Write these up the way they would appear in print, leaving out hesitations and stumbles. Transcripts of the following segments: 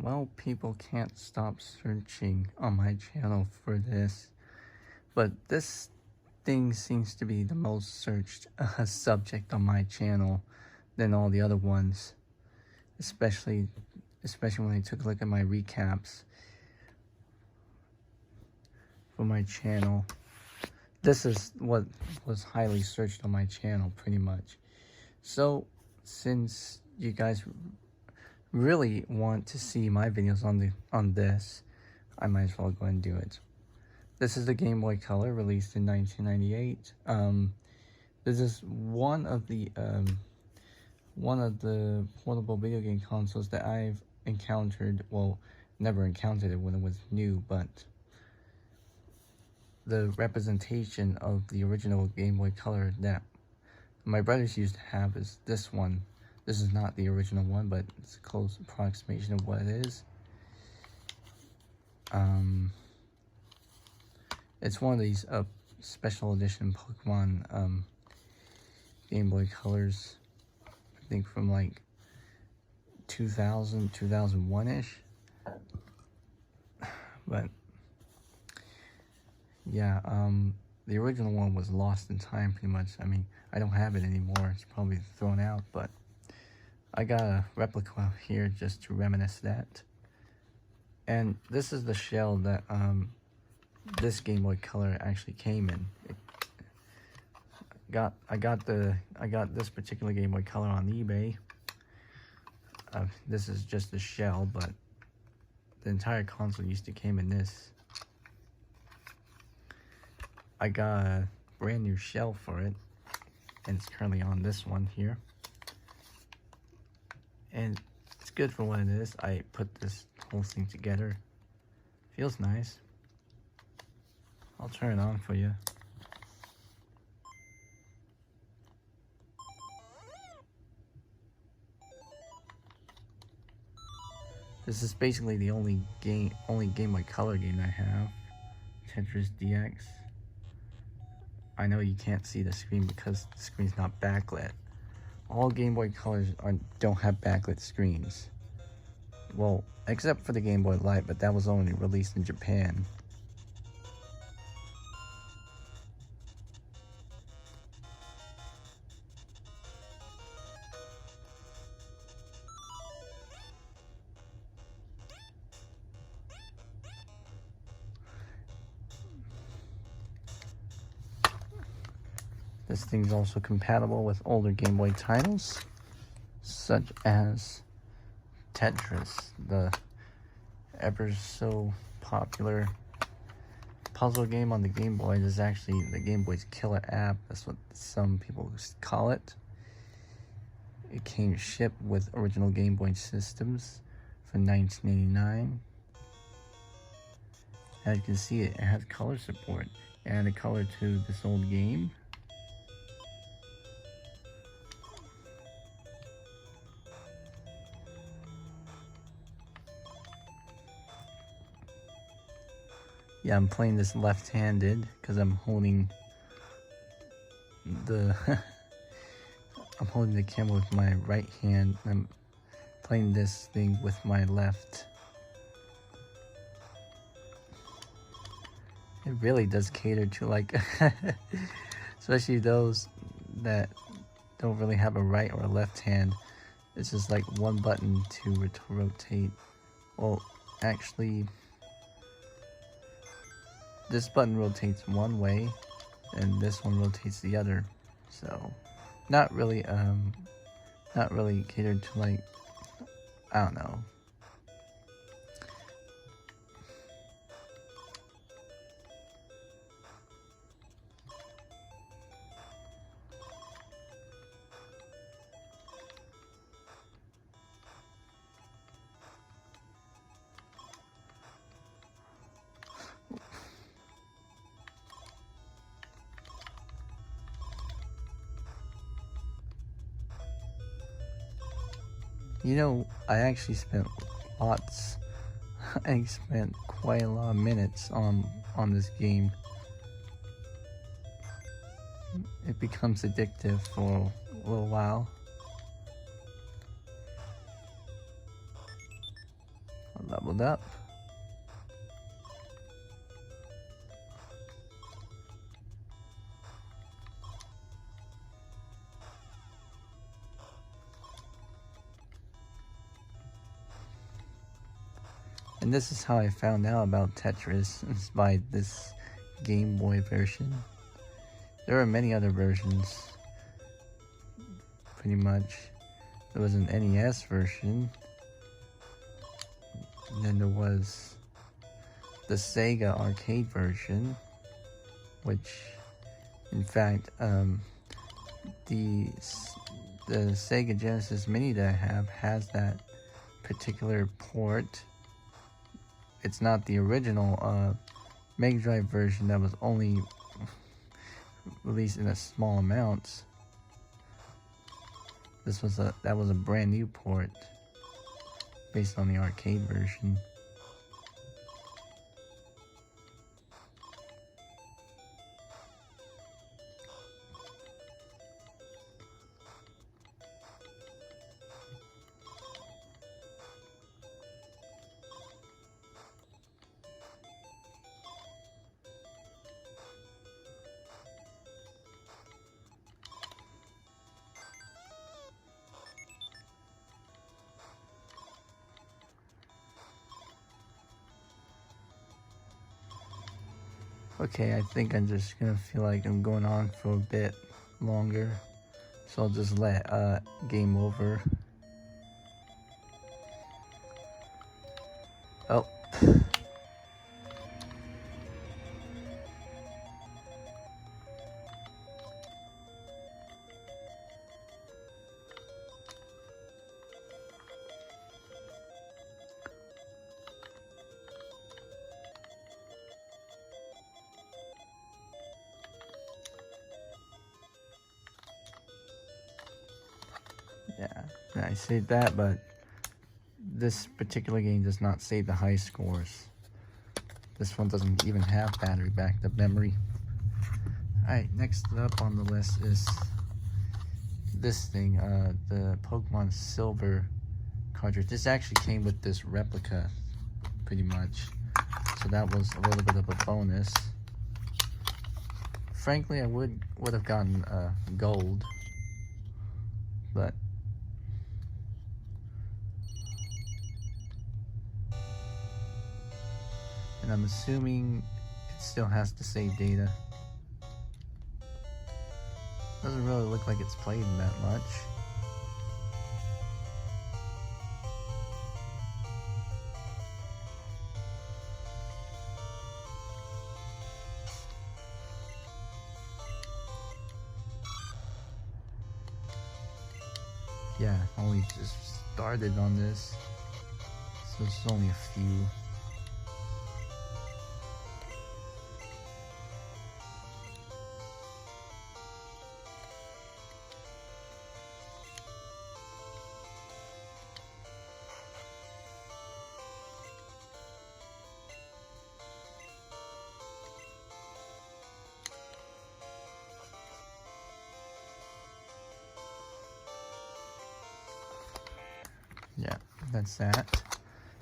Well, people can't stop searching on my channel for this, but this thing seems to be the most searched subject on my channel than all the other ones, especially when I took a look at my recaps for my channel. This is what was highly searched on my channel, pretty much. So, since you guys really want to see my videos on this, I might as well go and do it. This is the Game Boy Color, released in 1998. This is one of the portable video game consoles that I've encountered. Well, never encountered it when it was new, but the representation of the original Game Boy Color that my brothers used to have is this one. This is not the original one, but it's a close approximation of what it is. It's one of these special edition Pokemon Game Boy Colors. I think from like 2000, 2001-ish. But yeah, the original one was lost in time, pretty much. I mean, I don't have it anymore. It's probably thrown out, but I got a replica here just to reminisce that. And this is the shell that this Game Boy Color actually came in. I got this particular Game Boy Color on eBay. This is just the shell, but the entire console used to came in this. I got a brand new shell for it, and it's currently on this one here. And it's good for what it is. I put this whole thing together. Feels nice. I'll turn it on for you. This is basically the only Game Boy Color game I have. Tetris DX. I know you can't see the screen because the screen's not backlit. All Game Boy Colors don't have backlit screens. Well, except for the Game Boy Light, but that was only released in Japan. This thing's also compatible with older Game Boy titles, such as Tetris, the ever so popular puzzle game on the Game Boy. This is actually the Game Boy's killer app. That's what some people call it. It came shipped with original Game Boy systems for 1989. As you can see, it has color support and a color to this old game. Yeah, I'm playing this left-handed because I'm holding the I'm holding the camera with my right hand. I'm playing this thing with my left. It really does cater to, like, especially those that don't really have a right or a left hand. It's just like one button to rotate. Well, actually, this button rotates one way, and this one rotates the other. So, not really catered to, like, I don't know. You know, I actually spent I spent quite a lot of minutes on this game. It becomes addictive for a little while. sealed up. And this is how I found out about Tetris, is by this Game Boy version. There are many other versions, pretty much. There was an NES version, and then there was the Sega arcade version, which, in fact, the Sega Genesis Mini that I have has that particular port. It's not the original Mega Drive version that was only released in a small amounts. That was a brand new port based on the arcade version. Okay, I think I'm just gonna feel like I'm going on for a bit longer, so I'll just let game over. Oh. Yeah, I saved that, but this particular game does not save the high scores. This one doesn't even have battery backed up memory. Alright, next up on the list is this thing, the Pokemon Silver cartridge. This actually came with this replica, pretty much. So that was a little bit of a bonus. Frankly, I would have gotten gold, but and I'm assuming it still has to save data. Doesn't really look like it's played that much. Yeah, only just started on this, so it's only a few. Yeah, that's that.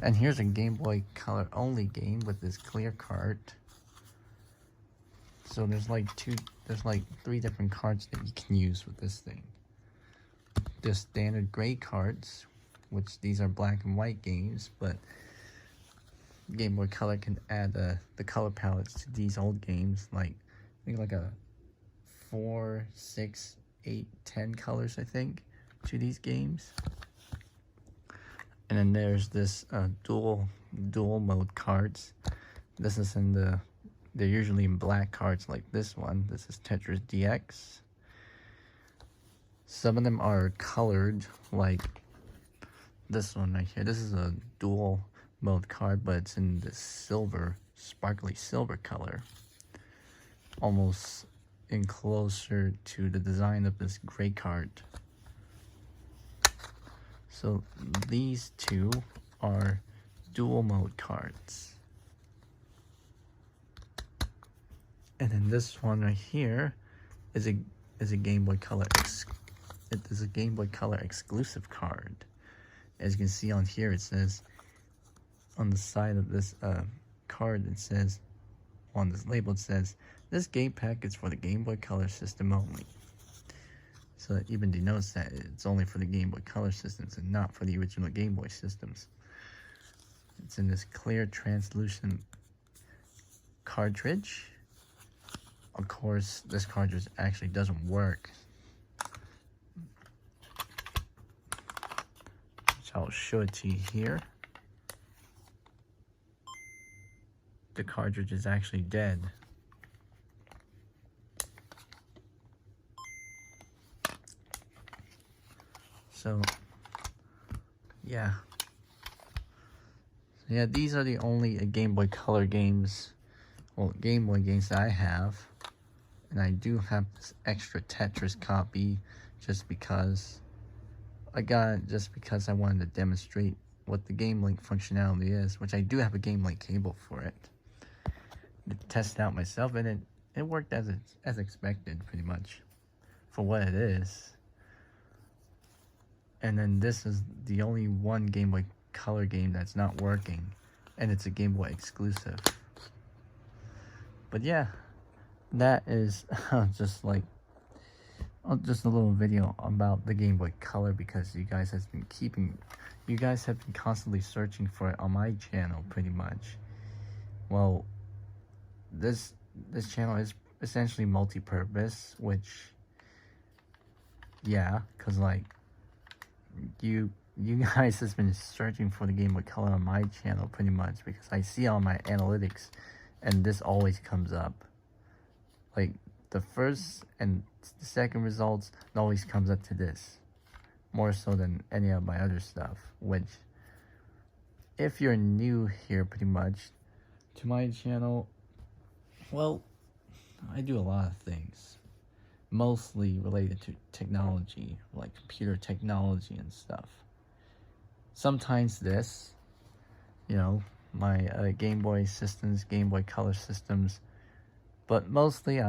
And here's a Game Boy Color only game with this clear cart. So there's like three different cards that you can use with this thing. The standard gray cards, which these are black and white games, but Game Boy Color can add the color palettes to these old games, like I think like a 4, 6, 8, 10 colors, I think, to these games. And then there's this dual mode cards. This is they're usually in black cards like this one. This is Tetris DX. Some of them are colored, like this one right here. This is a dual mode card, but it's in this silver, sparkly silver color. Almost in closer to the design of this gray card. So these two are dual mode cards. And then this one right here is a Game Boy Color exclusive card. As you can see on here, it says on the side of this card, it says, on this label, it says, this game pack is for the Game Boy Color system only. So it even denotes that it's only for the Game Boy Color systems and not for the original Game Boy systems. It's in this clear translucent cartridge. Of course, this cartridge actually doesn't work, which I'll show it to you here. The cartridge is actually dead. So, yeah. Yeah, these are the only Game Boy Color games, well, Game Boy games that I have. And I do have this extra Tetris copy just because I got it just because I wanted to demonstrate what the Game Link functionality is, which I do have a Game Link cable for it. To test it out myself, and it worked as expected, pretty much, for what it is. And then this is the only one Game Boy Color game that's not working, and it's a Game Boy exclusive. But yeah, that is just a little video about the Game Boy Color, because you guys have been constantly searching for it on my channel, pretty much. Well, this channel is essentially multi-purpose, which, yeah, because like you guys has been searching for the Game Boy Color on my channel, pretty much, because I see all my analytics and this always comes up. Like the first and the second results, it always comes up to this, more so than any of my other stuff. Which, if you're new here, pretty much, to my channel, well, I do a lot of things, mostly related to technology, like computer technology and stuff. Sometimes this, you know, my Game Boy systems, Game Boy Color systems, but mostly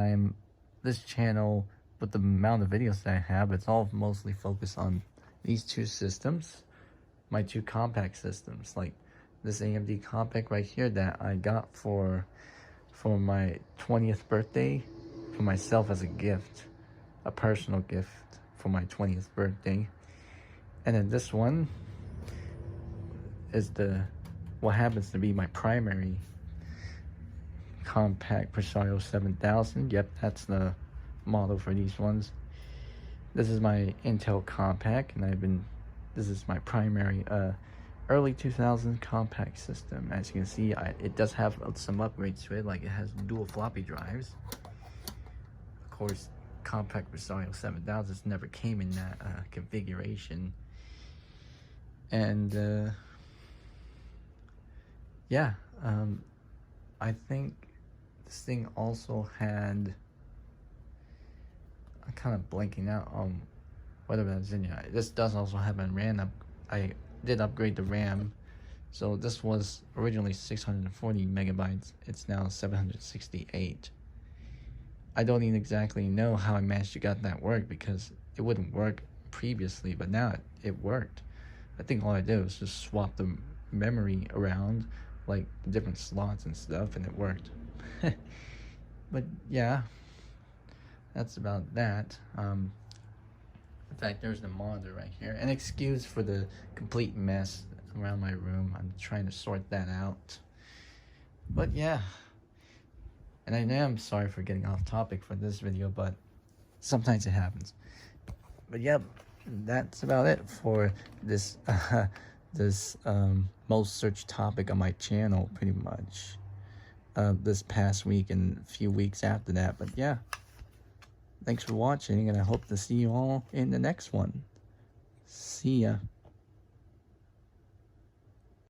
this channel, with the amount of videos that I have, it's all mostly focused on these two systems, my two compact systems, like this AMD compact right here that I got for my 20th birthday, for myself as a gift, a personal gift for my 20th birthday. And then this one is what happens to be my primary compact Presario 7000. Yep, that's the model for these ones. This is my Intel compact, and this is my primary early 2000s compact system. As you can see, it does have some upgrades to it, like it has dual floppy drives. Of course, compact Presario 7000 never came in that configuration. And yeah, I think this thing also had, I'm kind of blanking out on whether that's in here. This does also have a RAM I did upgrade the RAM, so this was originally 640 megabytes. It's now 768. I don't even exactly know how I managed to get that work, because it wouldn't work previously, but now it worked. I think all I did was just swap the memory around, like the different slots and stuff, and it worked. But yeah, that's about that. In fact, there's the monitor right here. An excuse for the complete mess around my room. I'm trying to sort that out. But yeah, and I am sorry for getting off topic for this video, but sometimes it happens. But yep, that's about it for this most searched topic on my channel, pretty much, this past week and a few weeks after that. But yeah, thanks for watching, and I hope to see you all in the next one. See ya.